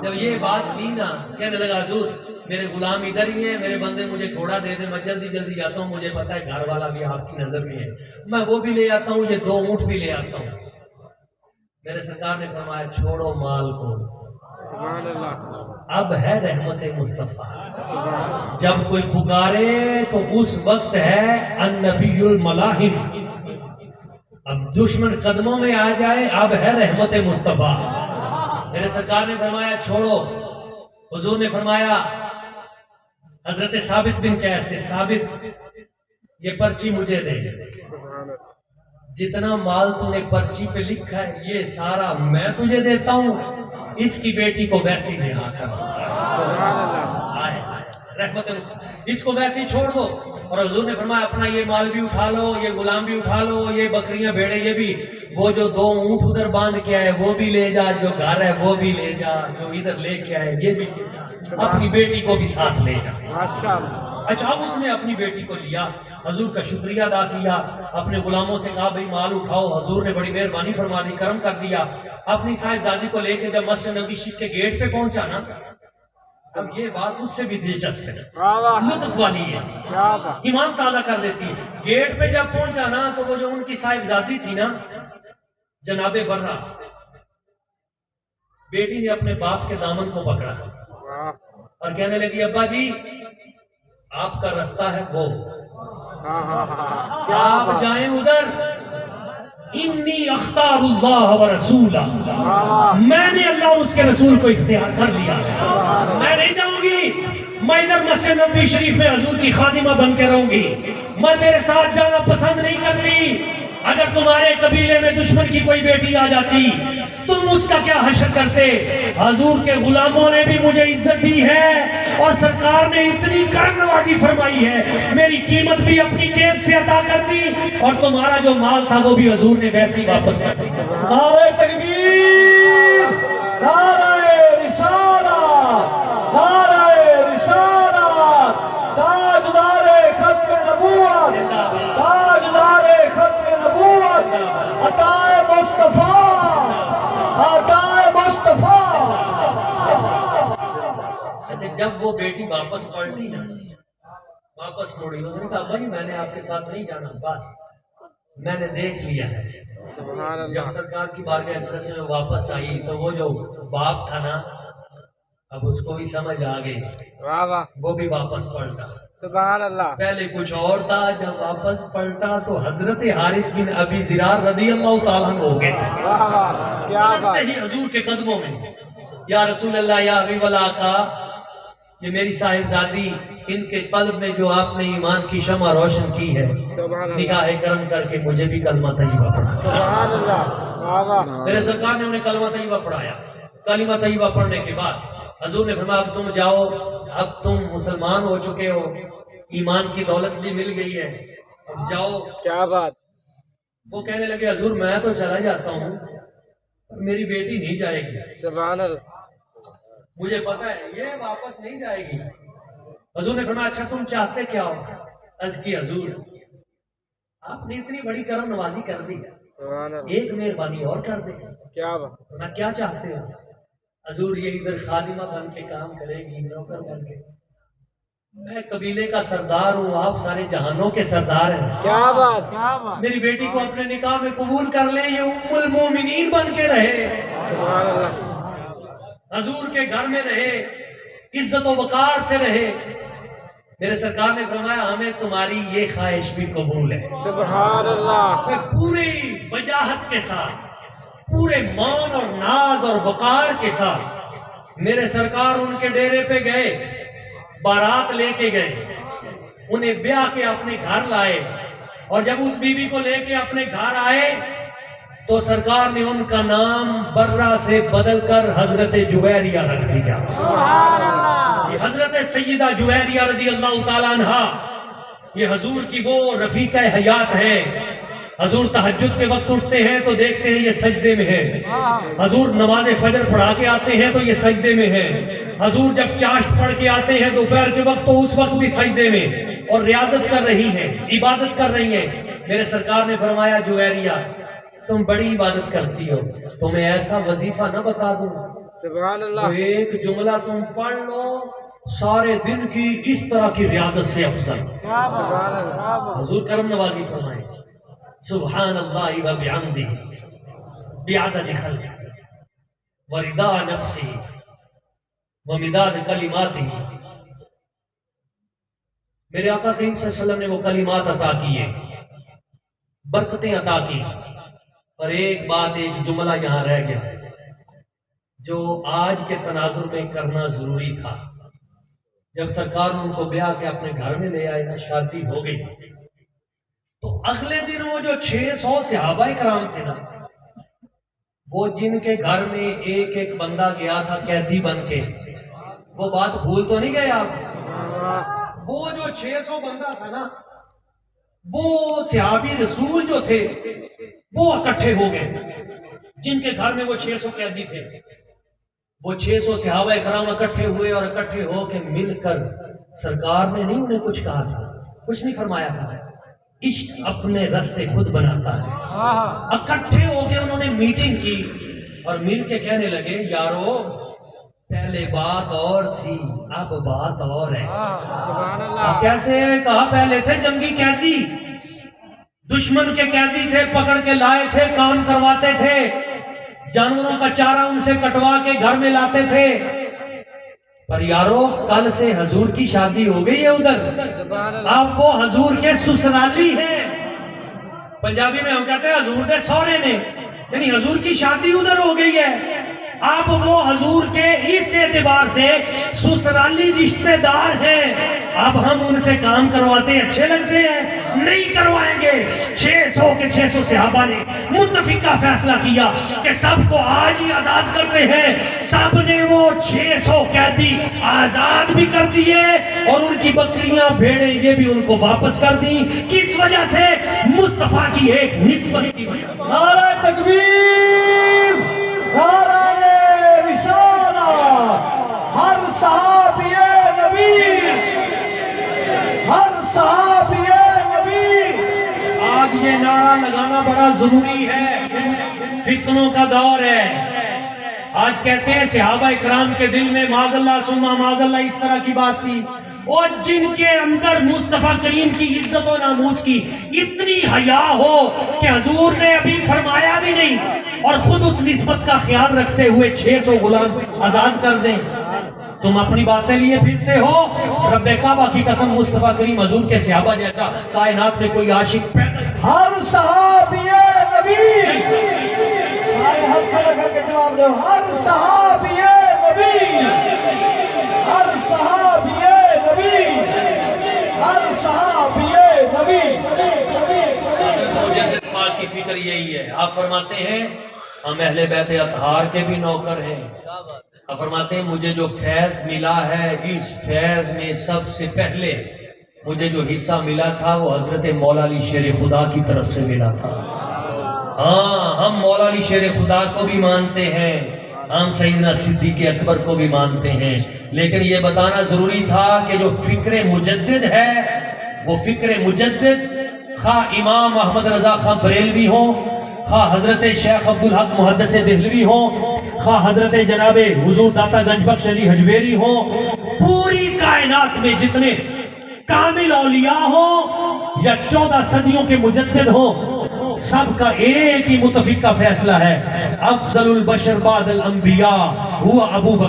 جب یہ بات کی نا، کہنے لگا حضور میرے غلام ادھر ہی ہے، میرے بندے مجھے گھوڑا دے دے، میں جلدی جلدی جاتا ہوں، مجھے پتا ہے گھر والا بھی آپ کی نظر میں ہے، میں وہ بھی لے آتا ہوں، یہ 2 اونٹ بھی لے آتا ہوں۔ میرے سرکار نے فرمایا چھوڑو مال کو، سبحان اللہ، اب ہے رحمت مصطفیٰ، جب کوئی پکارے تو اس وقت ہے النبی الملاحم، اب دشمن قدموں میں آ جائے اب ہے رحمت مصطفیٰ۔ میرے سرکار نے فرمایا چھوڑو، حضور نے فرمایا حضرت ثابت بن قیس سے، ثابت یہ پرچی مجھے دے، جتنا مال تو نے پرچی پہ لکھا ہے یہ سارا میں تجھے دیتا ہوں، اس کی بیٹی کو ویسی رہا کر، رحمت اس کو ویسی چھوڑ دو۔ اور حضور نے فرمایا اپنا یہ مال بھی اٹھا لو، یہ غلام بھی اٹھا لو، یہ بکریاں بھیڑے یہ بھی، وہ جو 2 اونٹ ادھر باندھ کے آئے وہ بھی لے جا، جو گھر ہے وہ بھی لے جا، جو ادھر لے کے آئے یہ بھی لے جا، اپنی بیٹی کو بھی ساتھ لے جا۔ اچھا اب اس نے اپنی بیٹی کو لیا، حضور کا شکریہ ادا کیا، اپنے غلاموں سے کہا بھئی مال اٹھاؤ، حضور نے بڑی مہربانی فرما دی، کرم کر دیا۔ اپنی صاحبزادی کو لے کے جب مسجد نبوی شریف کے گیٹ پہ پہنچا نا، اب یہ بات اس سے بھی دلچسپ ہے، لطف والی ہے، ایمان تازہ کر دیتی ہے۔ گیٹ پہ جب پہنچا نا تو وہ جو ان کی صاحبزادی تھی نا جناب برہ، بیٹی نے اپنے باپ کے دامن کو پکڑا اور کہنے لگی ابا جی آپ کا رستہ ہے وہ، آپ جائیں ادھر، انی اختار اللہ و رسولہ، میں نے اللہ اور اس کے رسول کو اختیار کر لیا، میں نہیں جاؤں گی، میں ادھر مسجد نبوی شریف میں حضور کی خادمہ بن کے رہوں گی، میں تیرے ساتھ جانا پسند نہیں کرتی۔ اگر تمہارے قبیلے میں دشمن کی کوئی بیٹی آ جاتی تم اس کا کیا حشر کرتے؟ حضور کے غلاموں نے بھی مجھے عزت دی ہے اور سرکار نے اتنی کرم نوازی فرمائی ہے، میری قیمت بھی اپنی جیب سے عطا کر دی اور تمہارا جو مال تھا وہ بھی حضور نے ویسے ہی واپس کر دی۔ نعرہ تکبیر، نعرہ رسالت، نعرہ رسالت، تاجدار ختم نبوت، تاجدار ختم نبوت، عطائے مصطفیٰ، عطائے مصطفیٰ۔ اچھا جب وہ بیٹی واپس پلٹی نا، واپس موڑی، اس نے کہا بھائی میں نے آپ کے ساتھ نہیں جانا، بس میں نے دیکھ لیا ہے۔ جب سرکار کی بارگاہ اقدس میں واپس آئی تو وہ جو باپ تھا نا اب اس کو بھی سمجھ آ گئی، وہ بھی واپس پلٹا۔ سبحان اللہ، پہلے کچھ اور تھا، جب واپس پلٹا تو حضرت حارث بن ابی زرار رضی اللہ تعالیٰ عنہ ہو گئے، کیا بات ہی حضور کے قدموں میں، یا رسول اللہ یا حبیب اللہ آقا، یہ میری صاحبزادی، ان کے قلب میں جو آپ نے ایمان کی شمع روشن کی ہے، نگاہ کرم کر کے مجھے بھی کلمہ طیبہ پڑھا۔ سبحان اللہ، میرے سرکار نے انہیں کلمہ طیبہ پڑھایا۔ کلمہ طیبہ پڑھنے کے بعد حضور نے فرمایا اب تم جاؤ، اب تم مسلمان ہو چکے ہو، ایمان کی دولت بھی مل گئی ہے، اب جاؤ۔ کیا بات، وہ کہنے لگے حضور میں تو چلا جاتا ہوں پر میری بیٹی نہیں جائے گی، سبحان اللہ، مجھے پتا ہے یہ واپس نہیں جائے گی۔ حضور نے فرمایا اچھا تم چاہتے کیا ہو؟ عرض کی حضور آپ نے اتنی بڑی کرم نوازی کر دی، سبحان اللہ، ایک مہربانی اور کر دے۔ کیا بات، میں کیا چاہتے ہو؟ حضور یہ ادھر خادمہ بن کے کام کرے گی، نوکر بن کے، میں قبیلے کا سردار ہوں، آپ سارے جہانوں کے سردار ہیں، کیا بات، کیا بات، میری بیٹی کو اپنے نکاح میں قبول کر لیں، یہ ام المومنین بن کے رہے، سبحان اللہ، حضور کے گھر میں رہے، عزت و وقار سے رہے۔ میرے سرکار نے فرمایا ہمیں تمہاری یہ خواہش بھی قبول ہے۔ سبحان اللہ، میں پوری وجاہت کے ساتھ، پورے مان اور ناز اور وقار کے ساتھ میرے سرکار ان کے ڈیرے پہ گئے، بارات لے کے گئے، انہیں بیاہ کے اپنے گھر لائے، اور جب اس بی بی کو لے کے اپنے گھر آئے تو سرکار نے ان کا نام برہ سے بدل کر حضرت جویریہ رکھ دیا۔ یہ حضرت سیدہ جویریہ رضی اللہ تعالیٰ عنہ، یہ حضور کی وہ رفیقہ حیات ہیں۔ حضور تہجد کے وقت اٹھتے ہیں تو دیکھتے ہیں یہ سجدے میں ہے، حضور نماز فجر پڑھا کے آتے ہیں تو یہ سجدے میں ہے، حضور جب چاشت پڑھ کے آتے ہیں دوپہر کے وقت تو اس وقت بھی سجدے میں، اور ریاضت کر رہی ہیں، عبادت کر رہی ہیں۔ میرے سرکار نے فرمایا جویریہ تم بڑی عبادت کرتی ہو، تمہیں ایسا وظیفہ نہ بتا دوں سبحان تو اللہ ایک جملہ تم پڑھ لو سارے دن کی اس طرح کی ریاضت سے افضل. سبحان اللہ حضور کرم نوازی فرمائیں سبحان اللہ و بحمدہ بعدد خلقہ ورضا نفسہ ومداد کلماتہ. میرے آقا کریم صلی اللہ علیہ وسلم نے وہ کلمات عطا کیے، برکتیں عطا کی، اور ایک بات، ایک جملہ یہاں رہ گیا جو آج کے تناظر میں کرنا ضروری تھا. جب سرکار ان کو بیاہ کے اپنے گھر میں لے آئے نا، شادی ہو گئی، تو اگلے دن وہ جو 600 صحابہ کرام تھے نا، وہ جن کے گھر میں ایک ایک بندہ گیا تھا قیدی بن کے، وہ بات بھول تو نہیں گئے آپ؟ وہ جو 600 بندہ تھا نا، وہ صحابی رسول جو تھے وہ اکٹھے ہو گئے، جن کے گھر میں وہ 600 قیدی تھے. وہ 600 صحابہ کرام اکٹھے ہوئے اور اکٹھے ہو کے مل کر سرکار نے نہیں انہیں کچھ کہا تھا، کچھ نہیں فرمایا تھا. عشق اپنے رستے خود بناتا ہے. اکٹھے ہو کے انہوں نے میٹنگ کی اور مل کے کہنے لگے یارو پہلے بات اور تھی اب بات اور ہے. سبحان اللہ کیسے؟ کہا پہلے تھے جنگی قیدی، دشمن کے قیدی تھے، پکڑ کے لائے تھے، کام کرواتے تھے، جانوروں کا چارہ ان سے کٹوا کے گھر میں لاتے تھے. پر یارو کل سے حضور کی شادی ہو گئی ہے ادھر، سبحان اللہ اب وہ حضور کے سسرالی ہیں. پنجابی میں ہم کہتے ہیں حضور دے سورے نے، یعنی حضور کی شادی ادھر ہو گئی ہے. اب وہ حضور کے اس اعتبار سے سسرالی رشتہ دار ہیں. اب ہم ان سے کام کرواتے ہیں، اچھے لگتے ہیں؟ نہیں کروائیں گے. 600 کے 600 صحابہ نے متفقہ فیصلہ کیا کہ سب کو آج ہی آزاد کرتے ہیں. سب نے وہ 600 قیدی آزاد بھی کر دیے اور ان کی بکریاں بھیڑیں یہ بھی ان کو واپس کر دیں. کس وجہ سے؟ مصطفیٰ کی ایک نسبت کی وجہ سے. نعرہ تکبیر، نعرہ رسالہ، ہر صحابی نبی، ہر صحابی نبی. آج یہ نعرہ لگانا بڑا ضروری ہے، فتنوں کا دور ہے. آج کہتے ہیں صحابہ اکرام کے دل میں معاذ اللہ ثم معاذ اللہ اس طرح کی بات تھی، اور جن کے اندر مصطفیٰ کریم کی عزت و ناموس کی اتنی حیا ہو کہ حضور نے ابھی فرمایا بھی نہیں اور خود اس نسبت کا خیال رکھتے ہوئے 600 غلام آزاد کر دیں. تم اپنی باتیں لیے پھرتے ہو. رب کعبہ کی قسم مصطفیٰ کریم حضور کے صحابہ جیسا کائنات میں کوئی عاشق پیدا. ہر صحابی نبی، سارے ہاتھ کھڑا کر کے جواب دو. ہر صحابی نبی، ہر صحابی نبی، ہر صحابی نبی. مجدد پاک کی فکر یہی ہے. آپ فرماتے ہیں ہم اہل بیت اطہار کے بھی نوکر ہیں. آپ فرماتے ہیں مجھے جو فیض ملا ہے اس فیض میں سب سے پہلے مجھے جو حصہ ملا تھا وہ حضرت مولا علی شیر خدا کی طرف سے ملا تھا. ہاں ہم مولا علی شیر خدا کو بھی مانتے ہیں، ہم سیدنا صدیق اکبر کو بھی مانتے ہیں، لیکن یہ بتانا ضروری تھا کہ جو فکر مجدد ہے وہ فکر مجدد خواہ امام احمد رضا خان بریلوی ہوں، خواہ حضرت شیخ عبدالحق محدث دہلوی ہوں، خواہ حضرت جناب حضور داتا گنج بخش علی حجویری ہوں، پوری کائنات میں جتنے کامل اولیاء ہوں یا 14 صدیوں کے مجدد ہوں، سب کا ایک ہی متفق کا فیصلہ ہے افضل البشر بعد الانبیاء ہوا ابو بکر